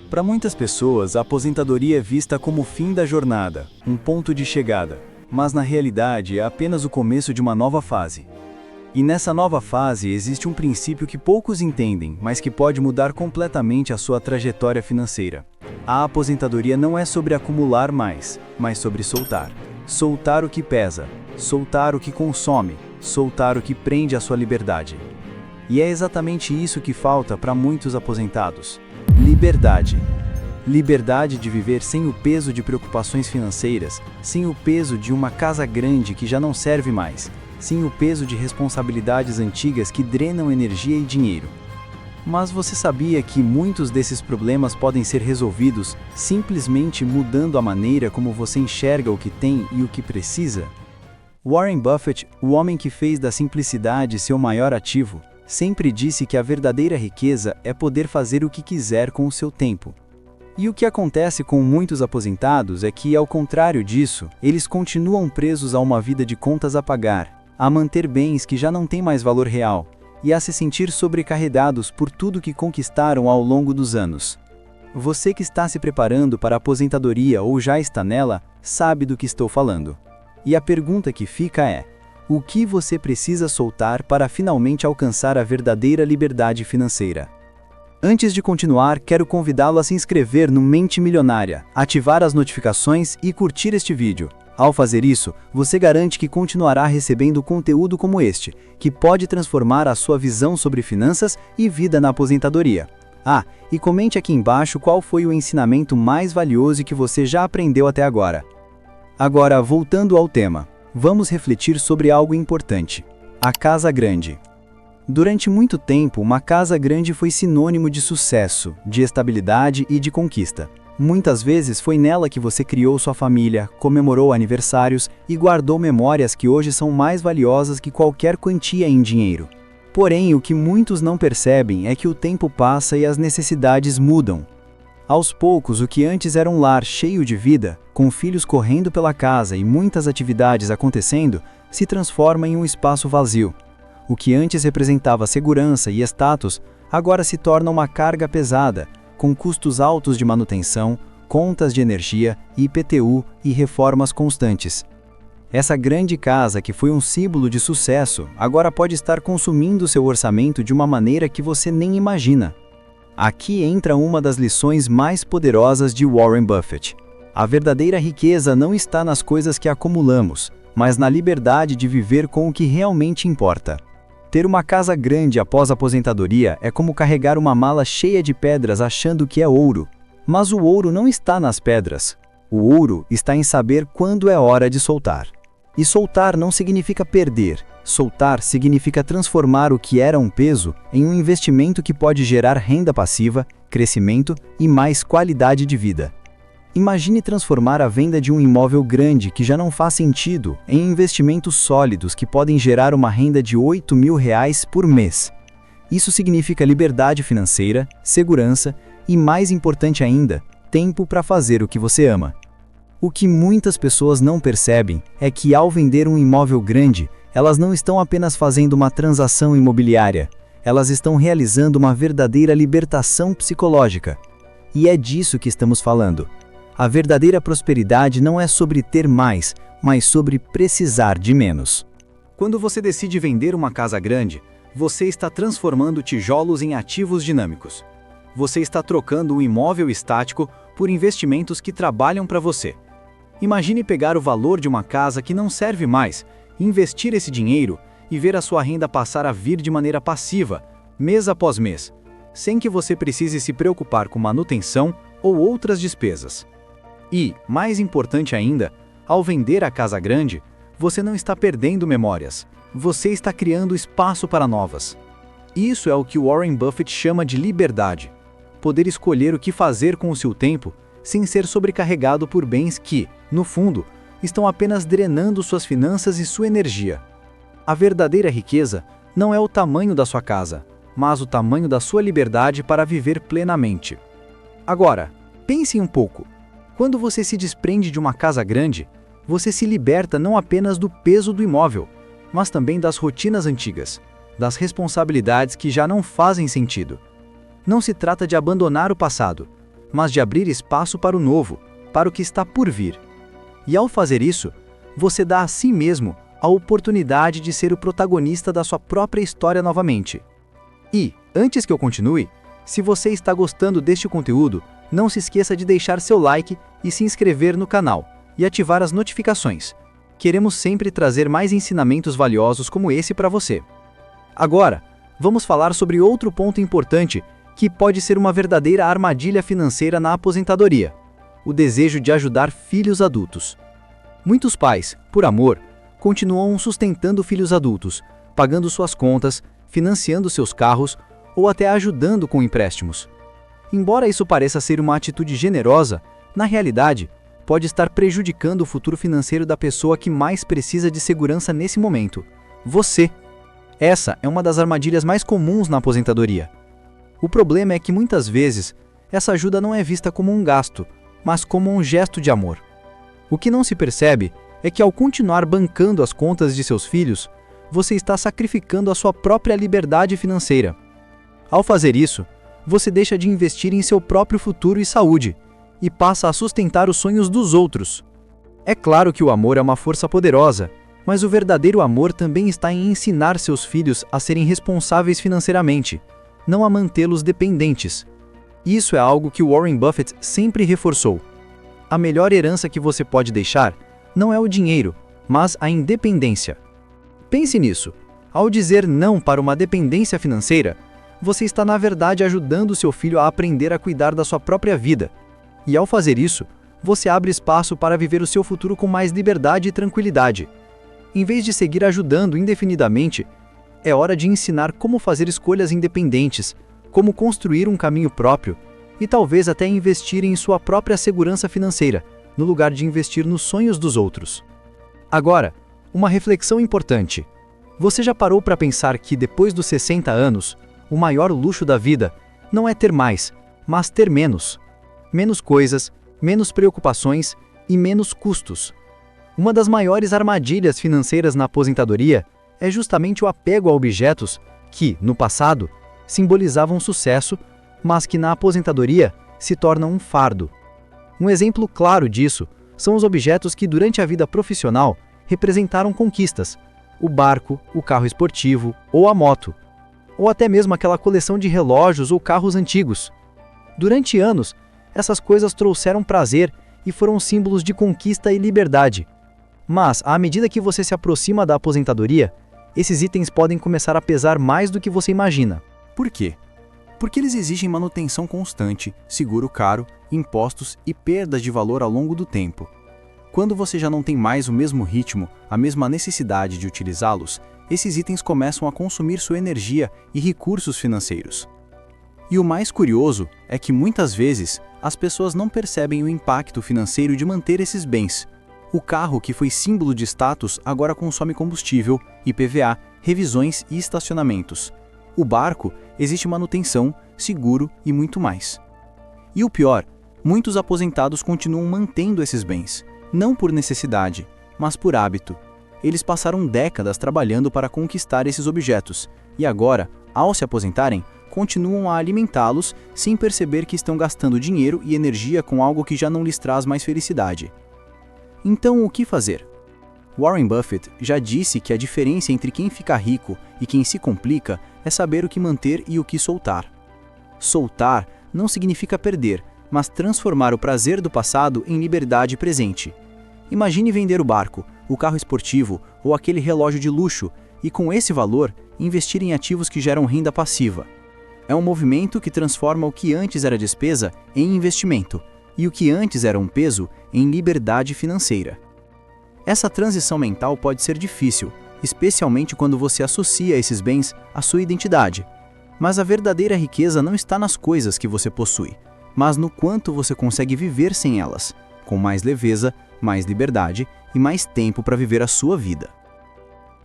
Para muitas pessoas, a aposentadoria é vista como o fim da jornada, um ponto de chegada, mas na realidade é apenas o começo de uma nova fase. E nessa nova fase existe um princípio que poucos entendem, mas que pode mudar completamente a sua trajetória financeira. A aposentadoria não é sobre acumular mais, mas sobre soltar. Soltar o que pesa, soltar o que consome, soltar o que prende a sua liberdade. E é exatamente isso que falta para muitos aposentados. Liberdade. Liberdade de viver sem o peso de preocupações financeiras, sem o peso de uma casa grande que já não serve mais, sem o peso de responsabilidades antigas que drenam energia e dinheiro. Mas você sabia que muitos desses problemas podem ser resolvidos simplesmente mudando a maneira como você enxerga o que tem e o que precisa? Warren Buffett, o homem que fez da simplicidade seu maior ativo, sempre disse que a verdadeira riqueza é poder fazer o que quiser com o seu tempo. E o que acontece com muitos aposentados é que, ao contrário disso, eles continuam presos a uma vida de contas a pagar, a manter bens que já não têm mais valor real, e a se sentir sobrecarregados por tudo que conquistaram ao longo dos anos. Você que está se preparando para a aposentadoria ou já está nela, sabe do que estou falando. E a pergunta que fica é: o que você precisa soltar para finalmente alcançar a verdadeira liberdade financeira? Antes de continuar, quero convidá-lo a se inscrever no Mente Milionária, ativar as notificações e curtir este vídeo. Ao fazer isso, você garante que continuará recebendo conteúdo como este, que pode transformar a sua visão sobre finanças e vida na aposentadoria. E comente aqui embaixo qual foi o ensinamento mais valioso que você já aprendeu até agora. Agora, voltando ao tema, vamos refletir sobre algo importante: a casa grande. Durante muito tempo, uma casa grande foi sinônimo de sucesso, de estabilidade e de conquista. Muitas vezes foi nela que você criou sua família, comemorou aniversários e guardou memórias que hoje são mais valiosas que qualquer quantia em dinheiro. Porém, o que muitos não percebem é que o tempo passa e as necessidades mudam. Aos poucos, o que antes era um lar cheio de vida, com filhos correndo pela casa e muitas atividades acontecendo, se transforma em um espaço vazio. O que antes representava segurança e status, agora se torna uma carga pesada, com custos altos de manutenção, contas de energia, IPTU e reformas constantes. Essa grande casa, que foi um símbolo de sucesso, agora pode estar consumindo seu orçamento de uma maneira que você nem imagina. Aqui entra uma das lições mais poderosas de Warren Buffett. A verdadeira riqueza não está nas coisas que acumulamos, mas na liberdade de viver com o que realmente importa. Ter uma casa grande após a aposentadoria é como carregar uma mala cheia de pedras achando que é ouro. Mas o ouro não está nas pedras. O ouro está em saber quando é hora de soltar. E soltar não significa perder. Soltar significa transformar o que era um peso em um investimento que pode gerar renda passiva, crescimento e mais qualidade de vida. Imagine transformar a venda de um imóvel grande que já não faz sentido em investimentos sólidos que podem gerar uma renda de R$8.000 por mês. Isso significa liberdade financeira, segurança e, mais importante ainda, tempo para fazer o que você ama. O que muitas pessoas não percebem é que, ao vender um imóvel grande, elas não estão apenas fazendo uma transação imobiliária, elas estão realizando uma verdadeira libertação psicológica. E é disso que estamos falando. A verdadeira prosperidade não é sobre ter mais, mas sobre precisar de menos. Quando você decide vender uma casa grande, você está transformando tijolos em ativos dinâmicos. Você está trocando um imóvel estático por investimentos que trabalham para você. Imagine pegar o valor de uma casa que não serve mais, investir esse dinheiro e ver a sua renda passar a vir de maneira passiva, mês após mês, sem que você precise se preocupar com manutenção ou outras despesas. E, mais importante ainda, ao vender a casa grande, você não está perdendo memórias, você está criando espaço para novas. Isso é o que Warren Buffett chama de liberdade. Poder escolher o que fazer com o seu tempo sem ser sobrecarregado por bens que, no fundo, estão apenas drenando suas finanças e sua energia. A verdadeira riqueza não é o tamanho da sua casa, mas o tamanho da sua liberdade para viver plenamente. Agora, pense um pouco. Quando você se desprende de uma casa grande, você se liberta não apenas do peso do imóvel, mas também das rotinas antigas, das responsabilidades que já não fazem sentido. Não se trata de abandonar o passado, mas de abrir espaço para o novo, para o que está por vir. E ao fazer isso, você dá a si mesmo a oportunidade de ser o protagonista da sua própria história novamente. E, antes que eu continue, se você está gostando deste conteúdo, não se esqueça de deixar seu like e se inscrever no canal, e ativar as notificações. Queremos sempre trazer mais ensinamentos valiosos como esse para você. Agora, vamos falar sobre outro ponto importante que pode ser uma verdadeira armadilha financeira na aposentadoria: o desejo de ajudar filhos adultos. Muitos pais, por amor, continuam sustentando filhos adultos, pagando suas contas, financiando seus carros ou até ajudando com empréstimos. Embora isso pareça ser uma atitude generosa, na realidade, pode estar prejudicando o futuro financeiro da pessoa que mais precisa de segurança nesse momento: você. Essa é uma das armadilhas mais comuns na aposentadoria. O problema é que muitas vezes, essa ajuda não é vista como um gasto, mas como um gesto de amor. O que não se percebe é que ao continuar bancando as contas de seus filhos, você está sacrificando a sua própria liberdade financeira. Ao fazer isso, você deixa de investir em seu próprio futuro e saúde, e passa a sustentar os sonhos dos outros. É claro que o amor é uma força poderosa, mas o verdadeiro amor também está em ensinar seus filhos a serem responsáveis financeiramente, não a mantê-los dependentes. Isso é algo que Warren Buffett sempre reforçou. A melhor herança que você pode deixar não é o dinheiro, mas a independência. Pense nisso. Ao dizer não para uma dependência financeira, você está na verdade ajudando seu filho a aprender a cuidar da sua própria vida. E ao fazer isso, você abre espaço para viver o seu futuro com mais liberdade e tranquilidade. Em vez de seguir ajudando indefinidamente, é hora de ensinar como fazer escolhas independentes, como construir um caminho próprio e talvez até investir em sua própria segurança financeira, no lugar de investir nos sonhos dos outros. Agora, uma reflexão importante. Você já parou para pensar que depois dos 60 anos, o maior luxo da vida não é ter mais, mas ter menos? Menos coisas, menos preocupações e menos custos. Uma das maiores armadilhas financeiras na aposentadoria é justamente o apego a objetos que, no passado, simbolizavam sucesso, mas que na aposentadoria se tornam um fardo. Um exemplo claro disso são os objetos que durante a vida profissional representaram conquistas: o barco, o carro esportivo ou a moto, ou até mesmo aquela coleção de relógios ou carros antigos. Durante anos, essas coisas trouxeram prazer e foram símbolos de conquista e liberdade. Mas, à medida que você se aproxima da aposentadoria, esses itens podem começar a pesar mais do que você imagina. Por quê? Porque eles exigem manutenção constante, seguro caro, impostos e perdas de valor ao longo do tempo. Quando você já não tem mais o mesmo ritmo, a mesma necessidade de utilizá-los, esses itens começam a consumir sua energia e recursos financeiros. E o mais curioso é que muitas vezes as pessoas não percebem o impacto financeiro de manter esses bens. O carro, que foi símbolo de status, agora consome combustível, IPVA, revisões e estacionamentos. O barco, existe manutenção, seguro e muito mais. E o pior, muitos aposentados continuam mantendo esses bens, não por necessidade, mas por hábito. Eles passaram décadas trabalhando para conquistar esses objetos, e agora, ao se aposentarem, continuam a alimentá-los sem perceber que estão gastando dinheiro e energia com algo que já não lhes traz mais felicidade. Então, o que fazer? Warren Buffett já disse que a diferença entre quem fica rico e quem se complica é saber o que manter e o que soltar. Soltar não significa perder, mas transformar o prazer do passado em liberdade presente. Imagine vender o barco, o carro esportivo ou aquele relógio de luxo e, com esse valor, investir em ativos que geram renda passiva. É um movimento que transforma o que antes era despesa em investimento e o que antes era um peso em liberdade financeira. Essa transição mental pode ser difícil, especialmente quando você associa esses bens à sua identidade. Mas a verdadeira riqueza não está nas coisas que você possui, mas no quanto você consegue viver sem elas, com mais leveza, mais liberdade e mais tempo para viver a sua vida.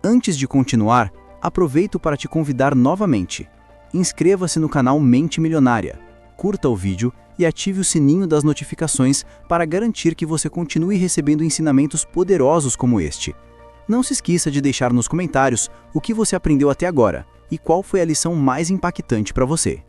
Antes de continuar, aproveito para te convidar novamente. Inscreva-se no canal Mente Milionária, curta o vídeo e ative o sininho das notificações para garantir que você continue recebendo ensinamentos poderosos como este. Não se esqueça de deixar nos comentários o que você aprendeu até agora e qual foi a lição mais impactante para você.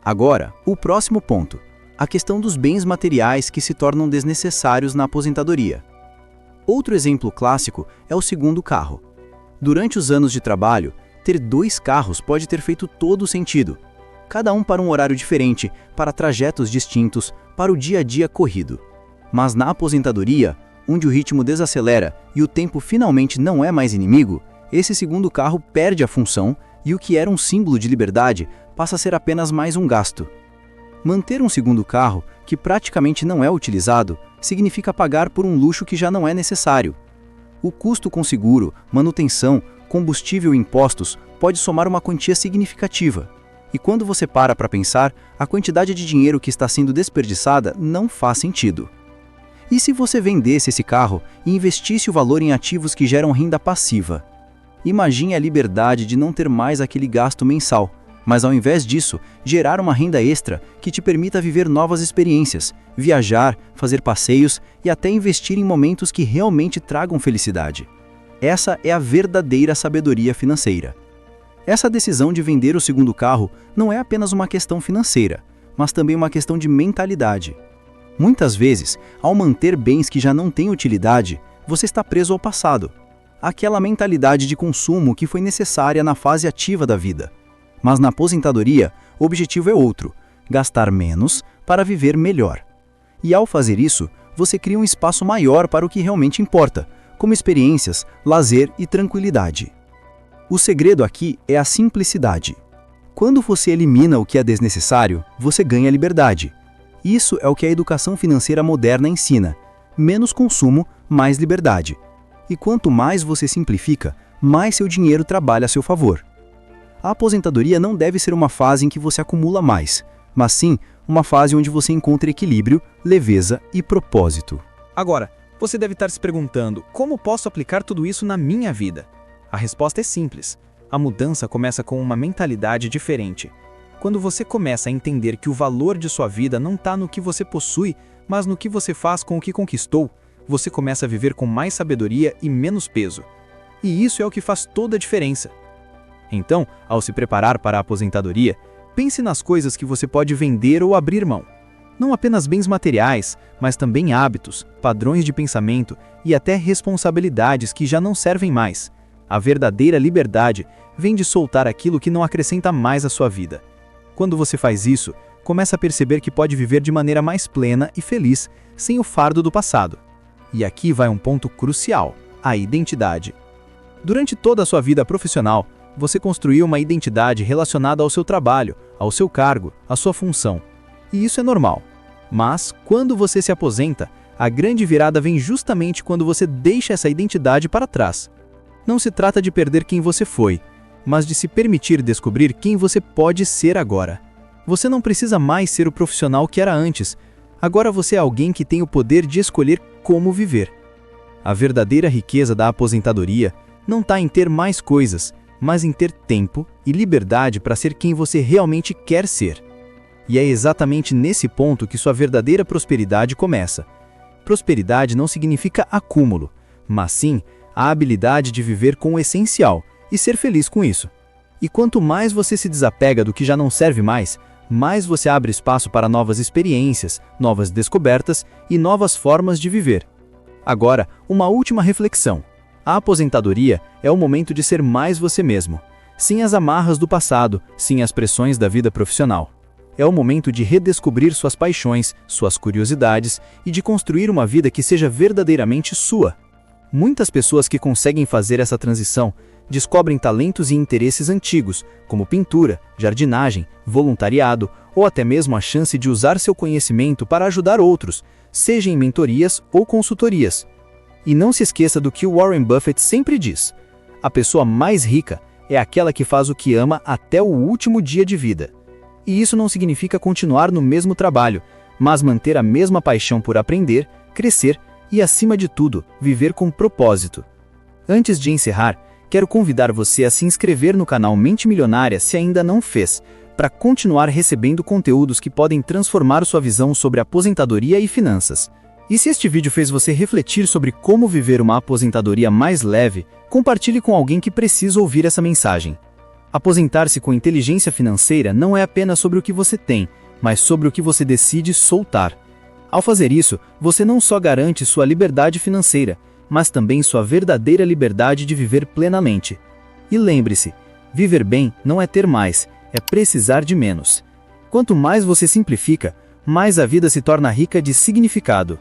Agora, o próximo ponto. a questão dos bens materiais que se tornam desnecessários na aposentadoria. Outro exemplo clássico é o segundo carro. Durante os anos de trabalho, ter 2 carros pode ter feito todo o sentido, cada um para um horário diferente, para trajetos distintos, para o dia a dia corrido. Mas na aposentadoria, onde o ritmo desacelera e o tempo finalmente não é mais inimigo, esse segundo carro perde a função e o que era um símbolo de liberdade passa a ser apenas mais um gasto. Manter um segundo carro, que praticamente não é utilizado, significa pagar por um luxo que já não é necessário. O custo com seguro, manutenção, combustível e impostos pode somar uma quantia significativa. E quando você para pensar, a quantidade de dinheiro que está sendo desperdiçada não faz sentido. E se você vendesse esse carro e investisse o valor em ativos que geram renda passiva? Imagine a liberdade de não ter mais aquele gasto mensal, mas ao invés disso, gerar uma renda extra que te permita viver novas experiências, viajar, fazer passeios e até investir em momentos que realmente tragam felicidade. Essa é a verdadeira sabedoria financeira. Essa decisão de vender o segundo carro não é apenas uma questão financeira, mas também uma questão de mentalidade. Muitas vezes, ao manter bens que já não têm utilidade, você está preso ao passado. Aquela mentalidade de consumo que foi necessária na fase ativa da vida. Mas na aposentadoria, o objetivo é outro: gastar menos para viver melhor. E ao fazer isso, você cria um espaço maior para o que realmente importa, como experiências, lazer e tranquilidade. O segredo aqui é a simplicidade. Quando você elimina o que é desnecessário, você ganha liberdade. Isso é o que a educação financeira moderna ensina: menos consumo, mais liberdade. E quanto mais você simplifica, mais seu dinheiro trabalha a seu favor. A aposentadoria não deve ser uma fase em que você acumula mais, mas sim uma fase onde você encontra equilíbrio, leveza e propósito. Agora, você deve estar se perguntando: como posso aplicar tudo isso na minha vida? A resposta é simples. A mudança começa com uma mentalidade diferente. Quando você começa a entender que o valor de sua vida não está no que você possui, mas no que você faz com o que conquistou, você começa a viver com mais sabedoria e menos peso. E isso é o que faz toda a diferença. Então, ao se preparar para a aposentadoria, pense nas coisas que você pode vender ou abrir mão. Não apenas bens materiais, mas também hábitos, padrões de pensamento e até responsabilidades que já não servem mais. A verdadeira liberdade vem de soltar aquilo que não acrescenta mais à sua vida. Quando você faz isso, começa a perceber que pode viver de maneira mais plena e feliz, sem o fardo do passado. E aqui vai um ponto crucial: a identidade. Durante toda a sua vida profissional, você construiu uma identidade relacionada ao seu trabalho, ao seu cargo, à sua função. E isso é normal. Mas, quando você se aposenta, a grande virada vem justamente quando você deixa essa identidade para trás. Não se trata de perder quem você foi, mas de se permitir descobrir quem você pode ser agora. Você não precisa mais ser o profissional que era antes. Agora você é alguém que tem o poder de escolher como viver. A verdadeira riqueza da aposentadoria não está em ter mais coisas, mas em ter tempo e liberdade para ser quem você realmente quer ser. E é exatamente nesse ponto que sua verdadeira prosperidade começa. Prosperidade não significa acúmulo, mas sim a habilidade de viver com o essencial e ser feliz com isso. E quanto mais você se desapega do que já não serve mais você abre espaço para novas experiências, novas descobertas e novas formas de viver. Agora, uma última reflexão. A aposentadoria é o momento de ser mais você mesmo, sem as amarras do passado, sem as pressões da vida profissional. É o momento de redescobrir suas paixões, suas curiosidades e de construir uma vida que seja verdadeiramente sua. Muitas pessoas que conseguem fazer essa transição descobrem talentos e interesses antigos, como pintura, jardinagem, voluntariado ou até mesmo a chance de usar seu conhecimento para ajudar outros, seja em mentorias ou consultorias. E não se esqueça do que o Warren Buffett sempre diz: a pessoa mais rica é aquela que faz o que ama até o último dia de vida. E isso não significa continuar no mesmo trabalho, mas manter a mesma paixão por aprender, crescer e, acima de tudo, viver com propósito. Antes de encerrar, quero convidar você a se inscrever no canal Mente Milionária se ainda não fez, para continuar recebendo conteúdos que podem transformar sua visão sobre aposentadoria e finanças. E se este vídeo fez você refletir sobre como viver uma aposentadoria mais leve, compartilhe com alguém que precisa ouvir essa mensagem. Aposentar-se com inteligência financeira não é apenas sobre o que você tem, mas sobre o que você decide soltar. Ao fazer isso, você não só garante sua liberdade financeira, mas também sua verdadeira liberdade de viver plenamente. E lembre-se, viver bem não é ter mais, é precisar de menos. Quanto mais você simplifica, mais a vida se torna rica de significado.